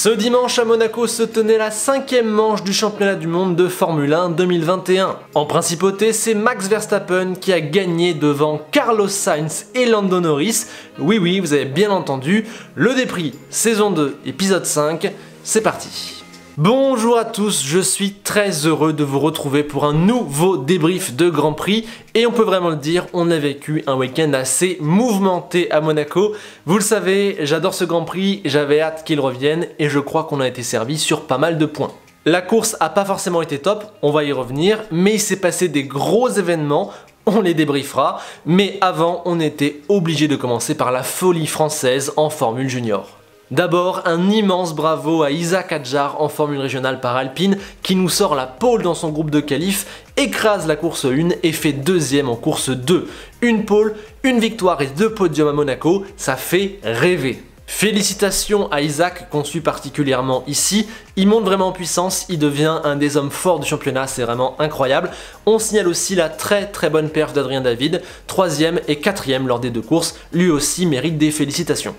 Ce dimanche à Monaco se tenait la 5e manche du championnat du monde de Formule 1 2021. En principauté, c'est Max Verstappen qui a gagné devant Carlos Sainz et Lando Norris. Oui, vous avez bien entendu, le Desprix, saison 2, épisode 5, c'est parti. Bonjour à tous, je suis très heureux de vous retrouver pour un nouveau débrief de Grand Prix et on peut vraiment le dire, on a vécu un week-end assez mouvementé à Monaco. Vous le savez, j'adore ce Grand Prix, j'avais hâte qu'il revienne et je crois qu'on a été servi sur pas mal de points. La course a pas forcément été top, on va y revenir, mais il s'est passé des gros événements. On les débriefera, mais avant, on était obligé de commencer par la folie française en Formule Junior. D'abord, un immense bravo à Isack Hadjar en Formule régionale par Alpine qui nous sort la pole dans son groupe de qualif, écrase la course 1 et fait deuxième en course 2. Une pole, une victoire et 2 podiums à Monaco, ça fait rêver. Félicitations à Isack qu'on suit particulièrement ici, il monte vraiment en puissance, il devient un des hommes forts du championnat, c'est vraiment incroyable. On signale aussi la très bonne perf d'Adrien David, 3e et 4e lors des deux courses, lui aussi mérite des félicitations.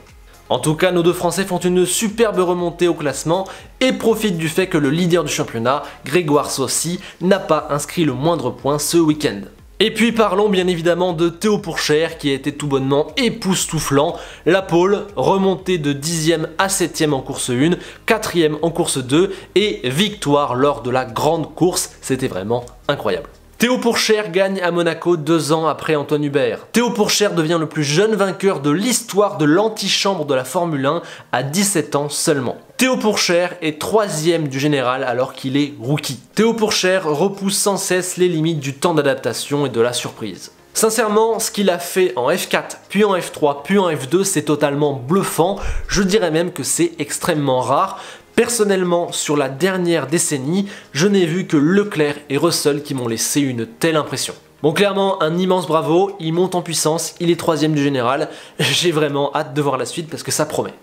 En tout cas, nos deux Français font une superbe remontée au classement et profitent du fait que le leader du championnat, Grégoire Saucy, n'a pas inscrit le moindre point ce week-end. Et puis parlons bien évidemment de Théo Pourchaire qui a été tout bonnement époustouflant. La pole, remontée de 10e à 7e en course 1, 4e en course 2 et victoire lors de la grande course, c'était vraiment incroyable. Théo Pourchaire gagne à Monaco 2 ans après Antoine Hubert. Théo Pourchaire devient le plus jeune vainqueur de l'histoire de l'antichambre de la Formule 1 à 17 ans seulement. Théo Pourchaire est 3e du général alors qu'il est rookie. Théo Pourchaire repousse sans cesse les limites du temps d'adaptation et de la surprise. Sincèrement, ce qu'il a fait en F4, puis en F3, puis en F2, c'est totalement bluffant. Je dirais même que c'est extrêmement rare. Personnellement, sur la dernière décennie, je n'ai vu que Leclerc et Russell qui m'ont laissé une telle impression. Bon, clairement, un immense bravo, il monte en puissance, il est 3e du général, j'ai vraiment hâte de voir la suite parce que ça promet.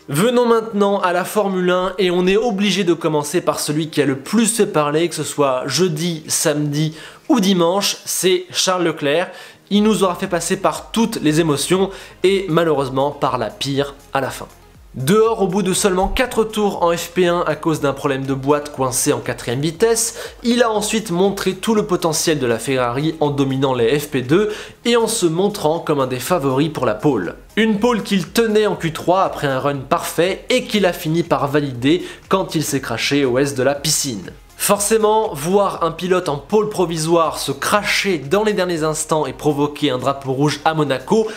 Venons maintenant à la Formule 1 et on est obligé de commencer par celui qui a le plus fait parler, que ce soit jeudi, samedi ou dimanche, c'est Charles Leclerc. Il nous aura fait passer par toutes les émotions et malheureusement par la pire à la fin. Dehors au bout de seulement 4 tours en FP1 à cause d'un problème de boîte coincé en 4ème vitesse, il a ensuite montré tout le potentiel de la Ferrari en dominant les FP2 et en se montrant comme un des favoris pour la pole. Une pole qu'il tenait en Q3 après un run parfait et qu'il a fini par valider quand il s'est crashé au S de la piscine. Forcément, voir un pilote en pole provisoire se crasher dans les derniers instants et provoquer un drapeau rouge à Monaco,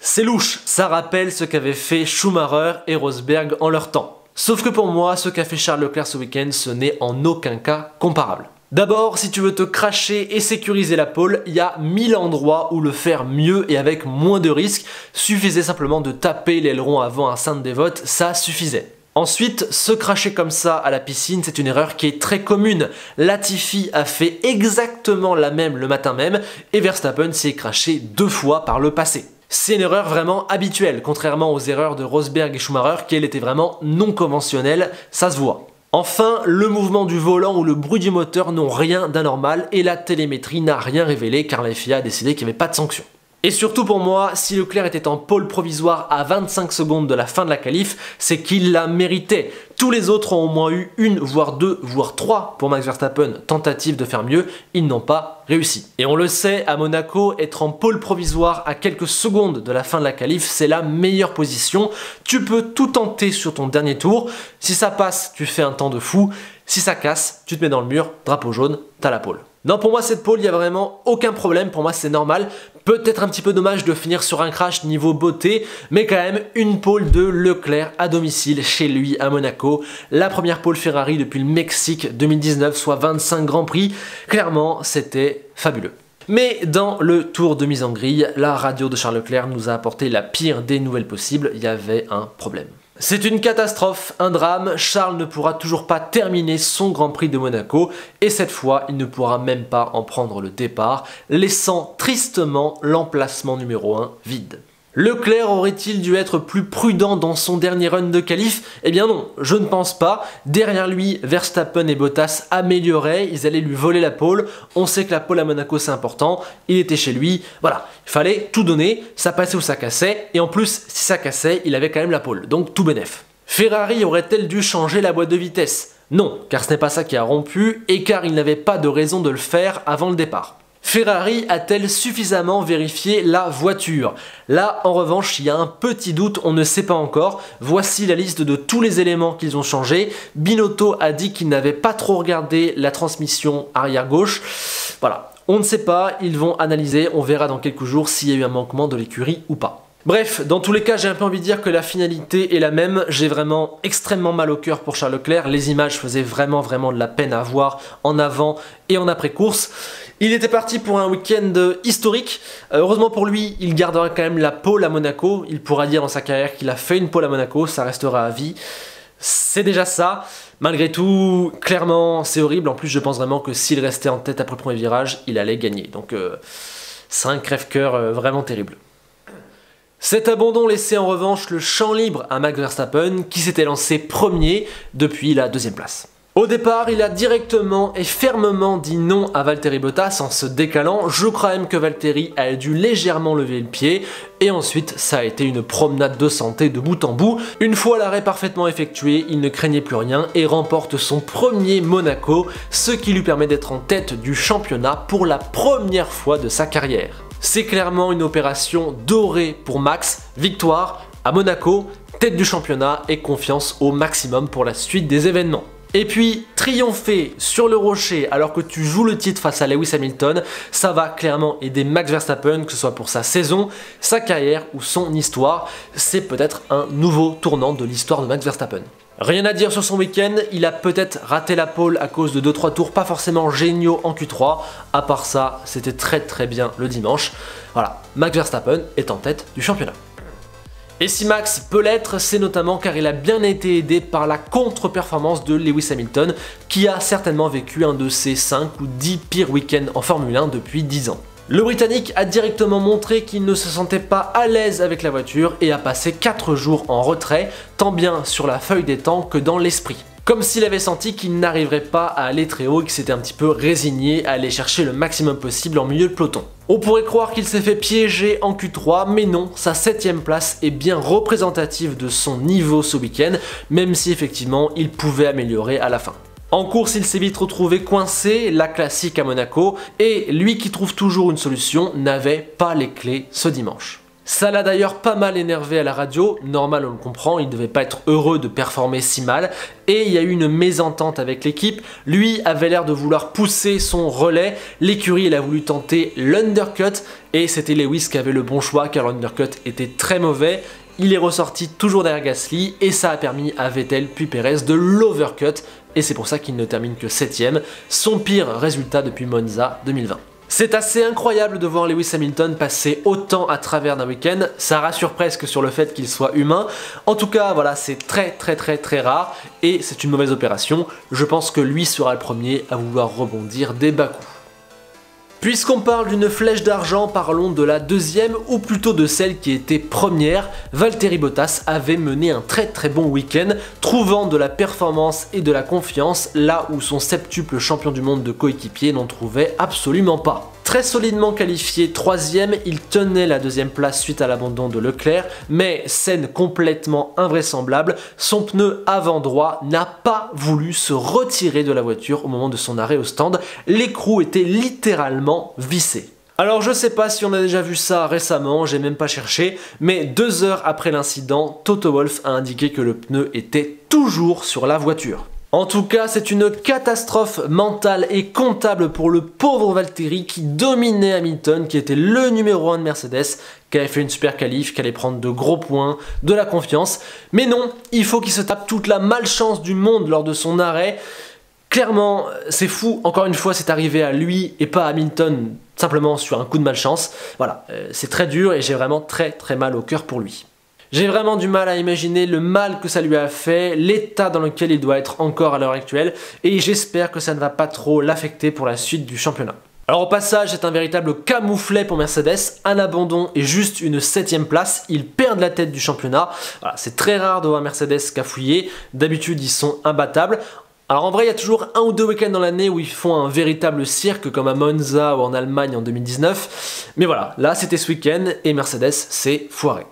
c'est louche, ça rappelle ce qu'avaient fait Schumacher et Rosberg en leur temps. Sauf que pour moi, ce qu'a fait Charles Leclerc ce week-end, ce n'est en aucun cas comparable. D'abord, si tu veux te crasher et sécuriser la pole, il y a 1000 endroits où le faire mieux et avec moins de risques. Suffisait simplement de taper l'aileron avant un Sainte-Dévote, ça suffisait. Ensuite, se cracher comme ça à la piscine, c'est une erreur qui est très commune. Latifi a fait exactement la même le matin même et Verstappen s'est craché 2 fois par le passé. C'est une erreur vraiment habituelle, contrairement aux erreurs de Rosberg et Schumacher qui elles étaient vraiment non conventionnelles, ça se voit. Enfin, le mouvement du volant ou le bruit du moteur n'ont rien d'anormal et la télémétrie n'a rien révélé car la FIA a décidé qu'il n'y avait pas de sanction. Et surtout pour moi, si Leclerc était en pole provisoire à 25 secondes de la fin de la qualif, c'est qu'il la méritait. Tous les autres ont au moins eu 1, voire 2, voire 3 pour Max Verstappen, tentative de faire mieux, ils n'ont pas réussi. Et on le sait, à Monaco, être en pole provisoire à quelques secondes de la fin de la qualif, c'est la meilleure position. Tu peux tout tenter sur ton dernier tour, si ça passe, tu fais un temps de fou, si ça casse, tu te mets dans le mur, drapeau jaune, t'as la pole. Non, pour moi, cette pole, il n'y a vraiment aucun problème. Pour moi, c'est normal. Peut-être un petit peu dommage de finir sur un crash niveau beauté, mais quand même, une pole de Leclerc à domicile, chez lui, à Monaco. La première pole Ferrari depuis le Mexique 2019, soit 25 Grands Prix. Clairement, c'était fabuleux. Mais dans le tour de mise en grille, la radio de Charles Leclerc nous a apporté la pire des nouvelles possibles. Il y avait un problème. C'est une catastrophe, un drame, Charles ne pourra toujours pas terminer son Grand Prix de Monaco et cette fois il ne pourra même pas en prendre le départ, laissant tristement l'emplacement numéro 1 vide. Leclerc aurait-il dû être plus prudent dans son dernier run de qualif? Eh bien non, je ne pense pas. Derrière lui, Verstappen et Bottas amélioraient, ils allaient lui voler la pole. On sait que la pole à Monaco c'est important, il était chez lui, voilà. Il fallait tout donner, ça passait ou ça cassait, et en plus, si ça cassait, il avait quand même la pole, donc tout bénef. Ferrari aurait-elle dû changer la boîte de vitesse? Non, car ce n'est pas ça qui a rompu et car il n'avait pas de raison de le faire avant le départ. Ferrari a-t-elle suffisamment vérifié la voiture? Là, en revanche, il y a un petit doute, on ne sait pas encore. Voici la liste de tous les éléments qu'ils ont changés. Binotto a dit qu'il n'avait pas trop regardé la transmission arrière gauche. Voilà, on ne sait pas, ils vont analyser, on verra dans quelques jours s'il y a eu un manquement de l'écurie ou pas. Bref, dans tous les cas, j'ai un peu envie de dire que la finalité est la même. J'ai vraiment extrêmement mal au cœur pour Charles Leclerc. Les images faisaient vraiment de la peine à voir en avant et en après-course. Il était parti pour un week-end historique. Heureusement pour lui, il gardera quand même la pole à Monaco. Il pourra dire dans sa carrière qu'il a fait une pole à Monaco, ça restera à vie. C'est déjà ça. Malgré tout, clairement, c'est horrible. En plus, je pense vraiment que s'il restait en tête après le premier virage, il allait gagner. Donc, c'est un crève-cœur vraiment terrible. Cet abandon laissait en revanche le champ libre à Max Verstappen qui s'était lancé premier depuis la deuxième place. Au départ, il a directement et fermement dit non à Valtteri Bottas en se décalant. Je crois même que Valtteri a dû légèrement lever le pied et ensuite ça a été une promenade de santé de bout en bout. Une fois l'arrêt parfaitement effectué, il ne craignait plus rien et remporte son premier Monaco, ce qui lui permet d'être en tête du championnat pour la première fois de sa carrière. C'est clairement une opération dorée pour Max, victoire à Monaco, tête du championnat et confiance au maximum pour la suite des événements. Et puis, triompher sur le rocher alors que tu joues le titre face à Lewis Hamilton, ça va clairement aider Max Verstappen, que ce soit pour sa saison, sa carrière ou son histoire. C'est peut-être un nouveau tournant de l'histoire de Max Verstappen. Rien à dire sur son week-end, il a peut-être raté la pole à cause de 2-3 tours pas forcément géniaux en Q3. À part ça, c'était très bien le dimanche. Voilà, Max Verstappen est en tête du championnat. Et si Max peut l'être, c'est notamment car il a bien été aidé par la contre-performance de Lewis Hamilton, qui a certainement vécu un de ses 5 ou 10 pires week-ends en Formule 1 depuis 10 ans. Le Britannique a directement montré qu'il ne se sentait pas à l'aise avec la voiture et a passé 4 jours en retrait, tant bien sur la feuille des temps que dans l'esprit. Comme s'il avait senti qu'il n'arriverait pas à aller très haut et qu'il s'était un petit peu résigné à aller chercher le maximum possible en milieu de peloton. On pourrait croire qu'il s'est fait piéger en Q3, mais non, sa 7ème place est bien représentative de son niveau ce week-end, même si effectivement il pouvait améliorer à la fin. En course, il s'est vite retrouvé coincé, la classique à Monaco, et lui qui trouve toujours une solution n'avait pas les clés ce dimanche. Ça l'a d'ailleurs pas mal énervé à la radio, normal on le comprend, il ne devait pas être heureux de performer si mal, et il y a eu une mésentente avec l'équipe, lui avait l'air de vouloir pousser son relais, l'écurie elle a voulu tenter l'undercut, et c'était Lewis qui avait le bon choix car l'undercut était très mauvais. Il est ressorti toujours derrière Gasly et ça a permis à Vettel puis Perez de l'overcut et c'est pour ça qu'il ne termine que 7ème, son pire résultat depuis Monza 2020. C'est assez incroyable de voir Lewis Hamilton passer autant à travers d'un week-end, ça rassure presque sur le fait qu'il soit humain. En tout cas, voilà, c'est très rare et c'est une mauvaise opération. Je pense que lui sera le premier à vouloir rebondir des bas coups. Puisqu'on parle d'une flèche d'argent, parlons de la deuxième, ou plutôt de celle qui était première. Valtteri Bottas avait mené un très bon week-end, trouvant de la performance et de la confiance là où son septuple champion du monde de coéquipier n'en trouvait absolument pas. Très solidement qualifié 3ème, il tenait la 2ème place suite à l'abandon de Leclerc, mais scène complètement invraisemblable, son pneu avant droit n'a pas voulu se retirer de la voiture au moment de son arrêt au stand, l'écrou était littéralement vissé. Alors je sais pas si on a déjà vu ça récemment, j'ai même pas cherché, mais 2 heures après l'incident, Toto Wolff a indiqué que le pneu était toujours sur la voiture. En tout cas, c'est une catastrophe mentale et comptable pour le pauvre Valtteri qui dominait Hamilton, qui était le numéro 1 de Mercedes, qui avait fait une super qualif, qui allait prendre de gros points, de la confiance. Mais non, il faut qu'il se tape toute la malchance du monde lors de son arrêt. Clairement, c'est fou, encore une fois, c'est arrivé à lui et pas à Hamilton, simplement sur un coup de malchance. Voilà, c'est très dur et j'ai vraiment très mal au cœur pour lui. J'ai vraiment du mal à imaginer le mal que ça lui a fait, l'état dans lequel il doit être encore à l'heure actuelle, et j'espère que ça ne va pas trop l'affecter pour la suite du championnat. Alors au passage, c'est un véritable camouflet pour Mercedes, un abandon et juste une 7ème place, ils perdent la tête du championnat. Voilà, c'est très rare de voir Mercedes cafouiller, d'habitude ils sont imbattables. Alors en vrai, il y a toujours 1 ou 2 week-ends dans l'année où ils font un véritable cirque comme à Monza ou en Allemagne en 2019, mais voilà, là c'était ce week-end et Mercedes s'est foiré.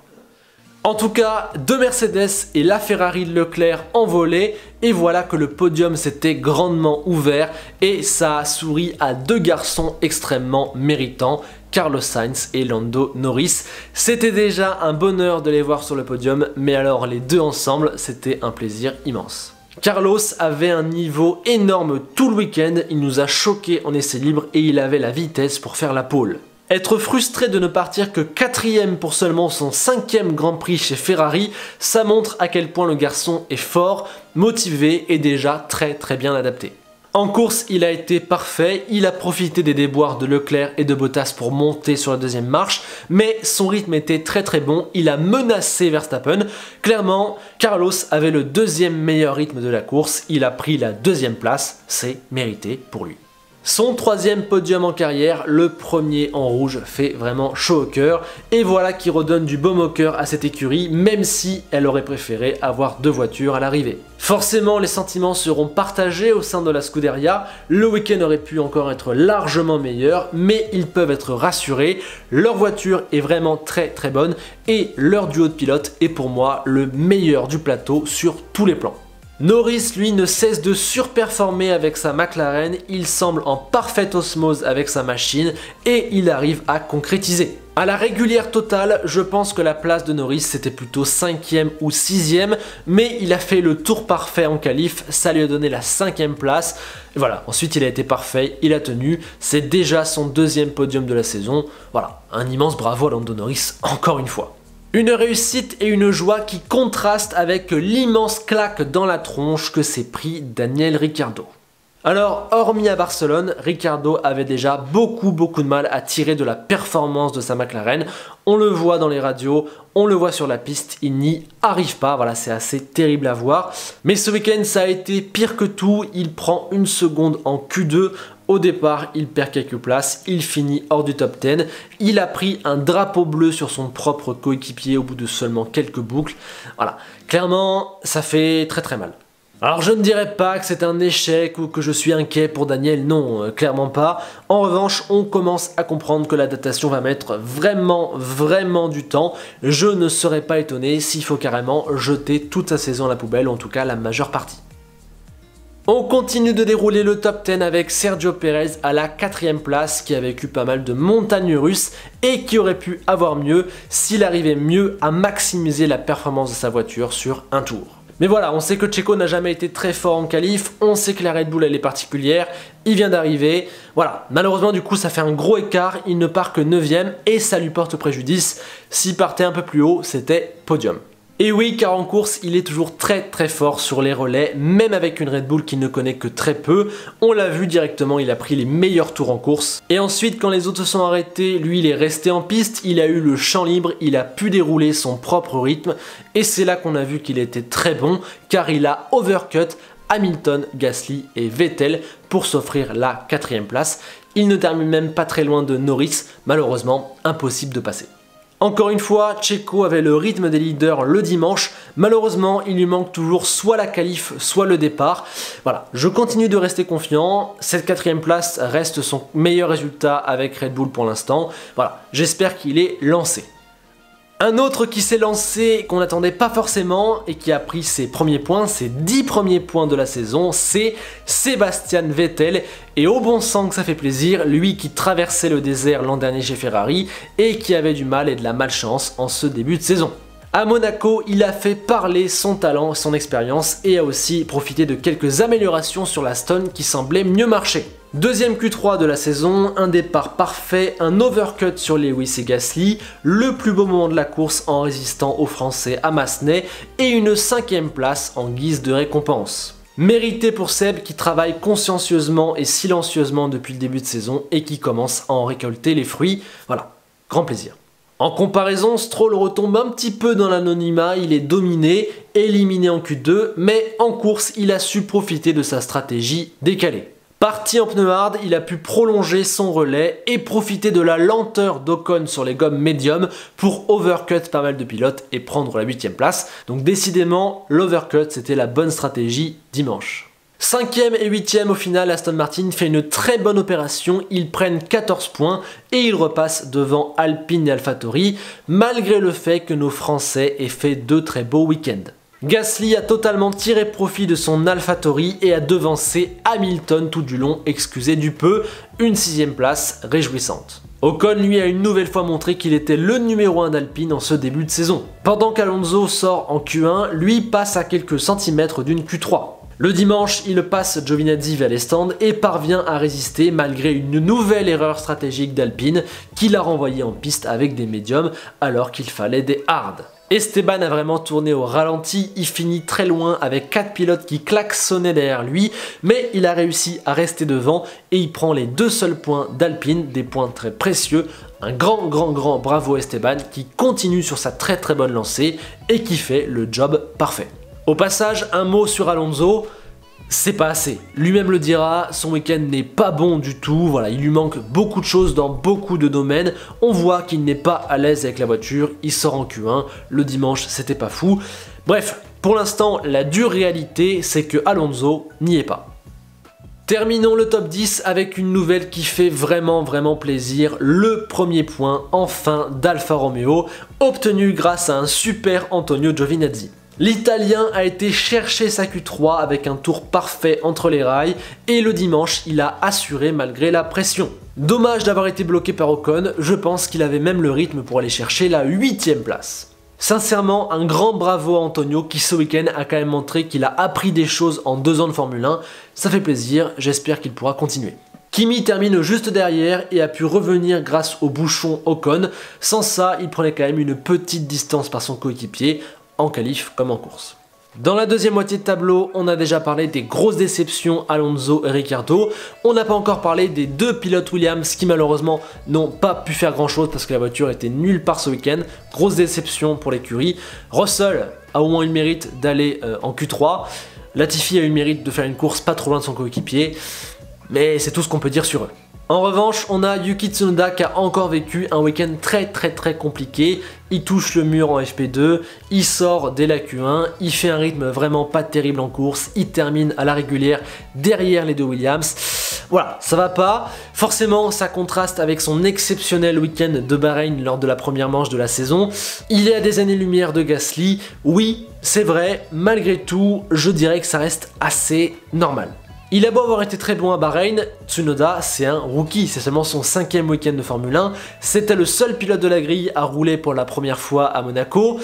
En tout cas, deux Mercedes et la Ferrari de Leclerc envolées, et voilà que le podium s'était grandement ouvert et ça a souri à deux garçons extrêmement méritants, Carlos Sainz et Lando Norris. C'était déjà un bonheur de les voir sur le podium, mais alors les deux ensemble, c'était un plaisir immense. Carlos avait un niveau énorme tout le week-end, il nous a choqués en essai libre et il avait la vitesse pour faire la pole. Être frustré de ne partir que 4ème pour seulement son 5e Grand Prix chez Ferrari, ça montre à quel point le garçon est fort, motivé et déjà très bien adapté. En course, il a été parfait, il a profité des déboires de Leclerc et de Bottas pour monter sur la deuxième marche, mais son rythme était très bon, il a menacé Verstappen. Clairement, Carlos avait le deuxième meilleur rythme de la course, il a pris la deuxième place, c'est mérité pour lui. Son 3e podium en carrière, le premier en rouge, fait vraiment chaud au cœur. Et voilà qui redonne du baume au cœur à cette écurie, même si elle aurait préféré avoir deux voitures à l'arrivée. Forcément, les sentiments seront partagés au sein de la Scuderia. Le week-end aurait pu encore être largement meilleur, mais ils peuvent être rassurés. Leur voiture est vraiment très bonne et leur duo de pilotes est pour moi le meilleur du plateau sur tous les plans. Norris, lui, ne cesse de surperformer avec sa McLaren, il semble en parfaite osmose avec sa machine et il arrive à concrétiser. À la régulière totale, je pense que la place de Norris c'était plutôt 5e ou 6e, mais il a fait le tour parfait en qualif, ça lui a donné la 5e place. Et voilà, ensuite il a été parfait, il a tenu, c'est déjà son 2e podium de la saison. Voilà, un immense bravo à Lando Norris encore une fois. Une réussite et une joie qui contrastent avec l'immense claque dans la tronche que s'est pris Daniel Ricciardo. Alors, hormis à Barcelone, Ricciardo avait déjà beaucoup de mal à tirer de la performance de sa McLaren. On le voit dans les radios, on le voit sur la piste, il n'y arrive pas, voilà, c'est assez terrible à voir. Mais ce week-end, ça a été pire que tout, il prend une seconde en Q2. Au départ, il perd quelques places, il finit hors du top 10, il a pris un drapeau bleu sur son propre coéquipier au bout de seulement quelques boucles. Voilà, clairement, ça fait très mal. Alors je ne dirais pas que c'est un échec ou que je suis inquiet pour Daniel, non, clairement pas. En revanche, on commence à comprendre que l'adaptation va mettre vraiment du temps. Je ne serais pas étonné s'il faut carrément jeter toute sa saison à la poubelle, ou en tout cas la majeure partie. On continue de dérouler le top 10 avec Sergio Pérez à la 4e place qui a vécu pas mal de montagnes russes et qui aurait pu avoir mieux s'il arrivait mieux à maximiser la performance de sa voiture sur un tour. Mais voilà, on sait que Checo n'a jamais été très fort en qualif, on sait que la Red Bull elle est particulière, il vient d'arriver, voilà, malheureusement du coup ça fait un gros écart, il ne part que 9e et ça lui porte préjudice, s'il partait un peu plus haut c'était podium. Et oui, car en course, il est toujours très fort sur les relais, même avec une Red Bull qu'il ne connaît que très peu. On l'a vu directement, il a pris les meilleurs tours en course. Et ensuite, quand les autres se sont arrêtés, lui, il est resté en piste, il a eu le champ libre, il a pu dérouler son propre rythme. Et c'est là qu'on a vu qu'il était très bon, car il a overcut Hamilton, Gasly et Vettel pour s'offrir la 4e place. Il ne termine même pas très loin de Norris, malheureusement, impossible de passer. Encore une fois, Checo avait le rythme des leaders le dimanche. Malheureusement, il lui manque toujours soit la qualif, soit le départ. Voilà, je continue de rester confiant. Cette 4e place reste son meilleur résultat avec Red Bull pour l'instant. Voilà, j'espère qu'il est lancé. Un autre qui s'est lancé, qu'on n'attendait pas forcément et qui a pris ses premiers points, ses 10 premiers points de la saison, c'est Sébastien Vettel. Et au bon sang que ça fait plaisir, lui qui traversait le désert l'an dernier chez Ferrari et qui avait du mal et de la malchance en ce début de saison. À Monaco, il a fait parler son talent, son expérience et a aussi profité de quelques améliorations sur la Stone qui semblait mieux marcher. Deuxième Q3 de la saison, un départ parfait, un overcut sur Lewis et Gasly, le plus beau moment de la course en résistant aux Français à Massenet et une 5e place en guise de récompense. Mérité pour Seb qui travaille consciencieusement et silencieusement depuis le début de saison et qui commence à en récolter les fruits. Voilà, grand plaisir. En comparaison, Stroll retombe un petit peu dans l'anonymat, il est dominé, éliminé en Q2, mais en course, il a su profiter de sa stratégie décalée. Parti en pneu hard, il a pu prolonger son relais et profiter de la lenteur d'Ocon sur les gommes médium pour overcut pas mal de pilotes et prendre la 8e place. Donc décidément, l'overcut c'était la bonne stratégie dimanche. 5e et 8e au final, Aston Martin fait une très bonne opération, ils prennent 14 points et ils repassent devant Alpine et AlphaTauri, malgré le fait que nos Français aient fait 2 très beaux week-ends. Gasly a totalement tiré profit de son AlphaTauri et a devancé Hamilton tout du long, excusez du peu, une 6e place réjouissante. Ocon lui a une nouvelle fois montré qu'il était le numéro 1 d'Alpine en ce début de saison. Pendant qu'Alonso sort en Q1, lui passe à quelques centimètres d'une Q3. Le dimanche, il passe Giovinazzi via les stands et parvient à résister malgré une nouvelle erreur stratégique d'Alpine qui l'a renvoyé en piste avec des médiums alors qu'il fallait des hards. Esteban a vraiment tourné au ralenti, il finit très loin avec 4 pilotes qui klaxonnaient derrière lui, mais il a réussi à rester devant et il prend les 2 seuls points d'Alpine, des points très précieux. Un grand bravo Esteban qui continue sur sa très bonne lancée et qui fait le job parfait. Au passage, un mot sur Alonso, c'est pas assez. Lui-même le dira, son week-end n'est pas bon du tout, voilà, il lui manque beaucoup de choses dans beaucoup de domaines. On voit qu'il n'est pas à l'aise avec la voiture, il sort en Q1, le dimanche c'était pas fou. Bref, pour l'instant, la dure réalité, c'est que Alonso n'y est pas. Terminons le top 10 avec une nouvelle qui fait vraiment plaisir, le premier point enfin d'Alfa Romeo, obtenu grâce à un super Antonio Giovinazzi. L'Italien a été chercher sa Q3 avec un tour parfait entre les rails et le dimanche il a assuré malgré la pression. Dommage d'avoir été bloqué par Ocon, je pense qu'il avait même le rythme pour aller chercher la 8e place. Sincèrement, un grand bravo à Antonio qui ce week-end a quand même montré qu'il a appris des choses en 2 ans de Formule 1, ça fait plaisir, j'espère qu'il pourra continuer. Kimi termine juste derrière et a pu revenir grâce au bouchon Ocon, sans ça il prenait quand même une petite distance par son coéquipier, en qualif comme en course. Dans la deuxième moitié de tableau, on a déjà parlé des grosses déceptions Alonso et Ricciardo. On n'a pas encore parlé des 2 pilotes Williams qui malheureusement n'ont pas pu faire grand chose parce que la voiture était nulle part ce week-end. Grosse déception pour l'écurie. Russell a au moins eu le mérite d'aller en Q3. Latifi a eu le mérite de faire une course pas trop loin de son coéquipier. Mais c'est tout ce qu'on peut dire sur eux. En revanche, on a Yuki Tsunoda qui a encore vécu un week-end très compliqué. Il touche le mur en FP2, il sort dès la Q1, il fait un rythme vraiment pas terrible en course, il termine à la régulière derrière les 2 Williams. Voilà, ça va pas. Forcément, ça contraste avec son exceptionnel week-end de Bahreïn lors de la première manche de la saison. Il est à des années-lumière de Gasly. Oui, c'est vrai, malgré tout, je dirais que ça reste assez normal. Il a beau avoir été très bon à Bahreïn, Tsunoda c'est un rookie, c'est seulement son 5e week-end de Formule 1, c'était le seul pilote de la grille à rouler pour la première fois à Monaco.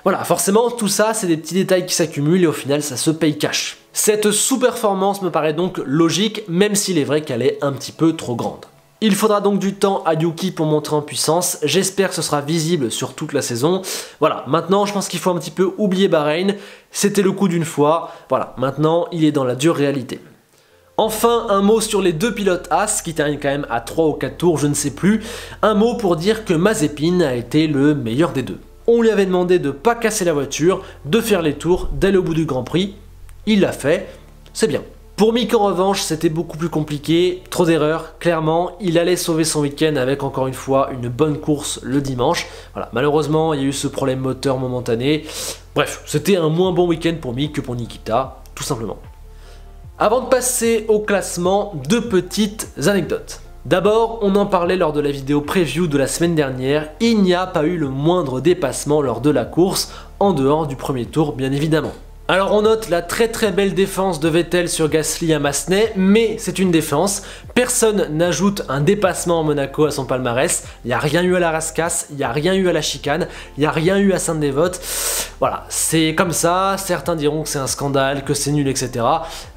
Voilà, forcément tout ça c'est des petits détails qui s'accumulent et au final ça se paye cash. Cette sous-performance me paraît donc logique, même s'il est vrai qu'elle est un petit peu trop grande. Il faudra donc du temps à Yuki pour monter en puissance, j'espère que ce sera visible sur toute la saison. Voilà, maintenant je pense qu'il faut un petit peu oublier Bahreïn, c'était le coup d'une fois, voilà, maintenant il est dans la dure réalité. Enfin, un mot sur les 2 pilotes As qui terminent quand même à 3 ou 4 tours, je ne sais plus. Un mot pour dire que Mazepin a été le meilleur des 2. On lui avait demandé de ne pas casser la voiture, de faire les tours, d'aller au bout du Grand Prix. Il l'a fait, c'est bien. Pour Mick en revanche, c'était beaucoup plus compliqué, trop d'erreurs, clairement, il allait sauver son week-end avec encore une fois une bonne course le dimanche. Voilà, malheureusement, il y a eu ce problème moteur momentané. Bref, c'était un moins bon week-end pour Mick que pour Nikita, tout simplement. Avant de passer au classement, 2 petites anecdotes. D'abord, on en parlait lors de la vidéo preview de la semaine dernière, il n'y a pas eu le moindre dépassement lors de la course, en dehors du premier tour bien évidemment. Alors on note la très belle défense de Vettel sur Gasly à Massenet, mais c'est une défense. Personne n'ajoute un dépassement à Monaco à son palmarès. Il n'y a rien eu à la rascasse, il n'y a rien eu à la chicane, il n'y a rien eu à Sainte-Dévote. Voilà, c'est comme ça, certains diront que c'est un scandale, que c'est nul, etc.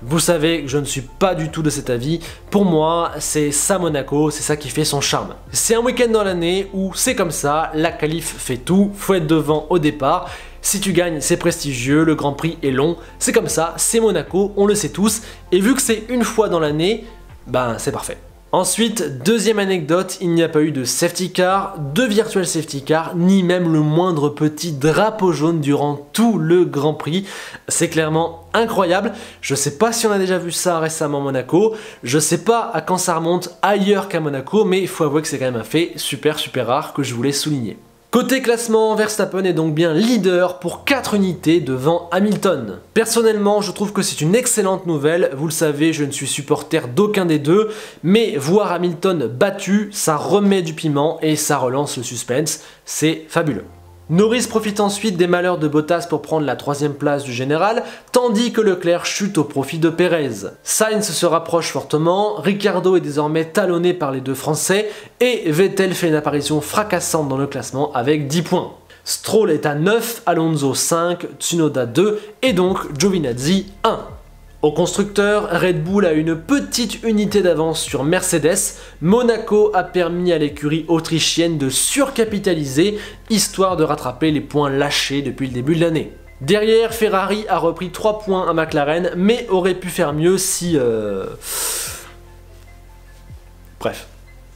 Vous savez que je ne suis pas du tout de cet avis. Pour moi, c'est ça Monaco, c'est ça qui fait son charme. C'est un week-end dans l'année où c'est comme ça, la qualif fait tout, faut être devant au départ. Si tu gagnes, c'est prestigieux, le Grand Prix est long, c'est comme ça, c'est Monaco, on le sait tous, et vu que c'est une fois dans l'année, ben c'est parfait. Ensuite, deuxième anecdote, il n'y a pas eu de safety car, de virtual safety car, ni même le moindre petit drapeau jaune durant tout le Grand Prix. C'est clairement incroyable, je sais pas si on a déjà vu ça récemment à Monaco, je sais pas à quand ça remonte ailleurs qu'à Monaco, mais il faut avouer que c'est quand même un fait super rare que je voulais souligner. Côté classement, Verstappen est donc bien leader pour 4 unités devant Hamilton. Personnellement, je trouve que c'est une excellente nouvelle. Vous le savez, je ne suis supporter d'aucun des deux, mais voir Hamilton battu, ça remet du piment et ça relance le suspense. C'est fabuleux. Norris profite ensuite des malheurs de Bottas pour prendre la 3e place du général, tandis que Leclerc chute au profit de Pérez. Sainz se rapproche fortement, Ricciardo est désormais talonné par les deux Français, et Vettel fait une apparition fracassante dans le classement avec 10 points. Stroll est à 9, Alonso 5, Tsunoda 2, et donc Giovinazzi 1. Au constructeur, Red Bull a une petite unité d'avance sur Mercedes. Monaco a permis à l'écurie autrichienne de surcapitaliser, histoire de rattraper les points lâchés depuis le début de l'année. Derrière, Ferrari a repris 3 points à McLaren, mais aurait pu faire mieux si... Bref.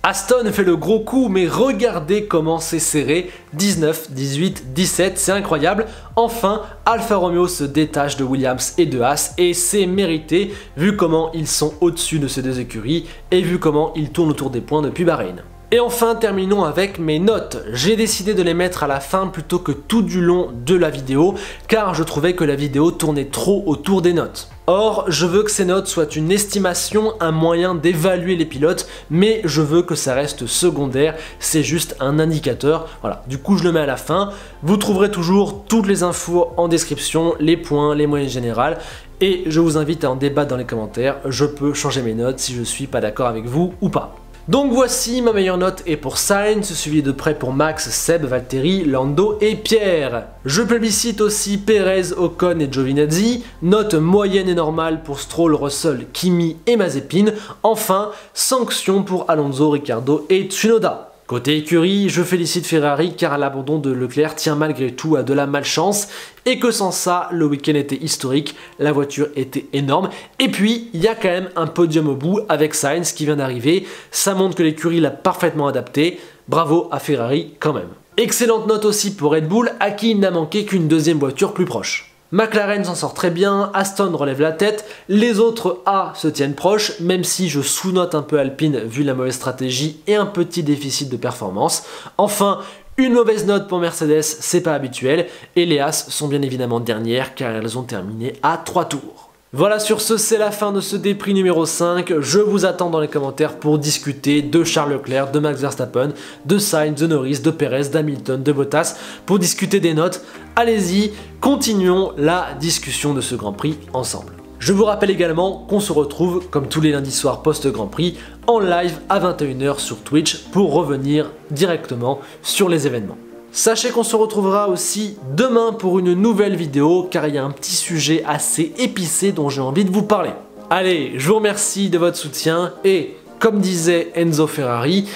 Aston fait le gros coup, mais regardez comment c'est serré, 19, 18, 17, c'est incroyable. Enfin, Alfa Romeo se détache de Williams et de Haas, et c'est mérité, vu comment ils sont au-dessus de ces deux écuries, et vu comment ils tournent autour des points depuis Bahreïn. Et enfin, terminons avec mes notes. J'ai décidé de les mettre à la fin plutôt que tout du long de la vidéo, car je trouvais que la vidéo tournait trop autour des notes. Or, je veux que ces notes soient une estimation, un moyen d'évaluer les pilotes, mais je veux que ça reste secondaire, c'est juste un indicateur. Voilà, du coup je le mets à la fin. Vous trouverez toujours toutes les infos en description, les points, les moyennes générales, et je vous invite à en débattre dans les commentaires. Je peux changer mes notes si je suis pas d'accord avec vous ou pas. Donc voici, ma meilleure note est pour Sainz, suivi de près pour Max, Seb, Valtteri, Lando et Pierre. Je plébiscite aussi Pérez, Ocon et Giovinazzi, note moyenne et normale pour Stroll, Russell, Kimi et Mazepin. Enfin, sanction pour Alonso, Ricciardo et Tsunoda. Côté écurie, je félicite Ferrari car l'abandon de Leclerc tient malgré tout à de la malchance et que sans ça, le week-end était historique, la voiture était énorme. Et puis, il y a quand même un podium au bout avec Sainz qui vient d'arriver, ça montre que l'écurie l'a parfaitement adapté, bravo à Ferrari quand même. Excellente note aussi pour Red Bull à qui il n'a manqué qu'une deuxième voiture plus proche. McLaren s'en sort très bien, Aston relève la tête, les autres A se tiennent proches, même si je sous-note un peu Alpine vu la mauvaise stratégie et un petit déficit de performance. Enfin, une mauvaise note pour Mercedes, c'est pas habituel, et les As sont bien évidemment dernières car elles ont terminé à 3 tours. Voilà, sur ce, c'est la fin de ce débrief numéro 5. Je vous attends dans les commentaires pour discuter de Charles Leclerc, de Max Verstappen, de Sainz, de Norris, de Perez, d'Hamilton, de Bottas, pour discuter des notes. Allez-y, continuons la discussion de ce Grand Prix ensemble. Je vous rappelle également qu'on se retrouve, comme tous les lundis soirs post-Grand Prix, en live à 21 h sur Twitch pour revenir directement sur les événements. Sachez qu'on se retrouvera aussi demain pour une nouvelle vidéo car il y a un petit sujet assez épicé dont j'ai envie de vous parler. Allez, je vous remercie de votre soutien et comme disait Enzo Ferrari,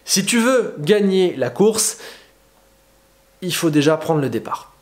si tu veux gagner la course, il faut déjà prendre le départ.